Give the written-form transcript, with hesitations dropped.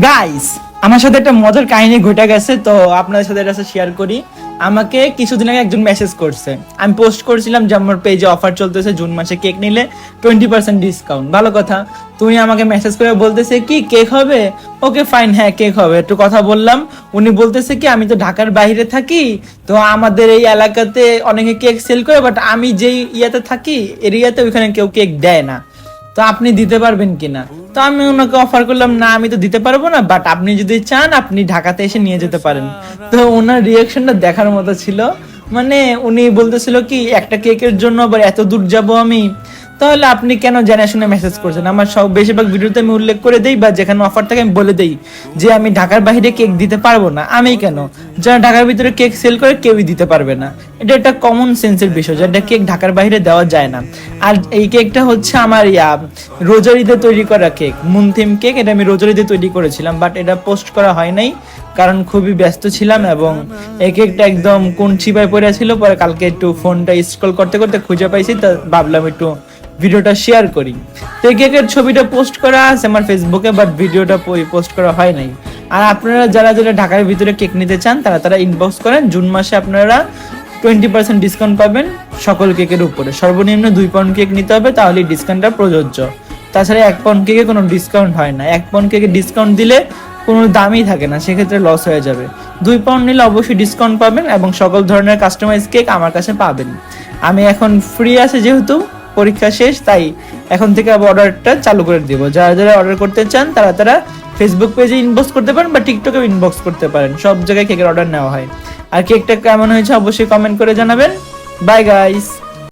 Guys, আমার সাথে একটা মজার কাহিনী ঘটে গেছে, তো আপনাদের সাথে এটা শেয়ার করি। আমাকে কিছুদিন আগে একজন মেসেজ করছে। আমি পোস্ট করেছিলাম যে আমার পেজে অফার চলতেছে, জুন মাসে কেক নিলে 20% ডিসকাউন্ট। ভালো কথা। তুমি আমাকে মেসেজ করে বলতেছে কি কেক হবে? ওকে ফাইন, হ্যাঁ কেক হবে, একটু কথা বললাম। উনি বলতেছে কি আমি তো ঢাকার বাইরে থাকি, তো আমাদের এই এলাকাতে অনেকে কেক সেল করে, বাট আমি যেই ইয়াতে থাকি এরিয়াতে ওইখানে কেউ কেক দেয় না, তো আপনি দিতে পারবেন কিনা। তো আমি ওনাকে অফার করলাম, না আমি তো দিতে পারবো না, বাট আপনি যদি চান আপনি ঢাকাতে এসে নিয়ে যেতে পারেন। তো ওনার রিয়াকশনটা দেখার মতো ছিল। মানে উনি বলতেছিল কি একটা কেকের জন্য আবার এত দূর যাব আমি, তাহলে আপনি কেন জেনে শুনে মেসেজ করছেন। আমার সব বেশিরভাগ ভিডিওতে আমি উল্লেখ করে দেই বা যেখানে অফার থাকে আমি বলে দেই যে আমি ঢাকার বাইরে কেক দিতে পারবো না। আমি কেন, যারা ঢাকার ভিতরে কেক সেল করে কেউই দিতে পারবে না। এটা একটা কমন সেন্সের বিষয়, যেটা কেক ঢাকার বাইরে দেওয়া যায় না। আর এই কেকটা হচ্ছে আমার রোজারিতে তৈরি করা কেক, মুনথিম কেক। এটা আমি রোজারিতে তৈরি করেছিলাম, বাট এটা পোস্ট করা হয় নাই কারণ খুবই ব্যস্ত ছিলাম, এবং এই কেকটা একদম কোন চিপায় পড়ে ছিল। পরে কালকে একটু ফোনটা স্ক্রল করতে করতে খুঁজে পাইছি, তা ভাবলাম একটু ভিডিওটা শেয়ার করি। তো এই কেকের ছবিটা পোস্ট করা আছে আমার ফেসবুকে, বাট ভিডিওটা পোস্ট করা হয় নাই। আর আপনারা যারা যারা ঢাকার ভিতরে কেক নিতে চান তারা তারা ইনবক্স করেন। জুন মাসে আপনারা 20% ডিসকাউন্ট পাবেন সকল কেকের উপরে। সর্বনিম্ন 2 পাউন্ড কেক নিতে হবে, তাহলে ডিসকাউন্টটা প্রযোজ্য। তাছাড়া 1 পাউন্ড কেকে কোনো ডিসকাউন্ট হয় না। 1 পাউন্ড কেকে ডিসকাউন্ট দিলে কোনো দামই থাকে না, সেক্ষেত্রে লস হয়ে যাবে। 2 পাউন্ড নিলে অবশ্যই ডিসকাউন্ট পাবেন, এবং সকল ধরনের কাস্টমাইজ কেক আমার কাছে পাবেন। আমি এখন ফ্রি আছে, যেহেতু পরীক্ষা শেষ, তাই এখন থেকে আবার অর্ডারটা চালু করে দিব। যারা যারা অর্ডার করতে চান তারা তারা ফেসবুক পেজে ইনবক্স করতে পারেন বা টিকটকে ইনবক্স করতে পারেন। সব জায়গায় কেকের অর্ডার নেওয়া হয়। আর কেকটা কেমন হয়েছে অবশ্যই কমেন্ট করে জানাবেন। Bye guys.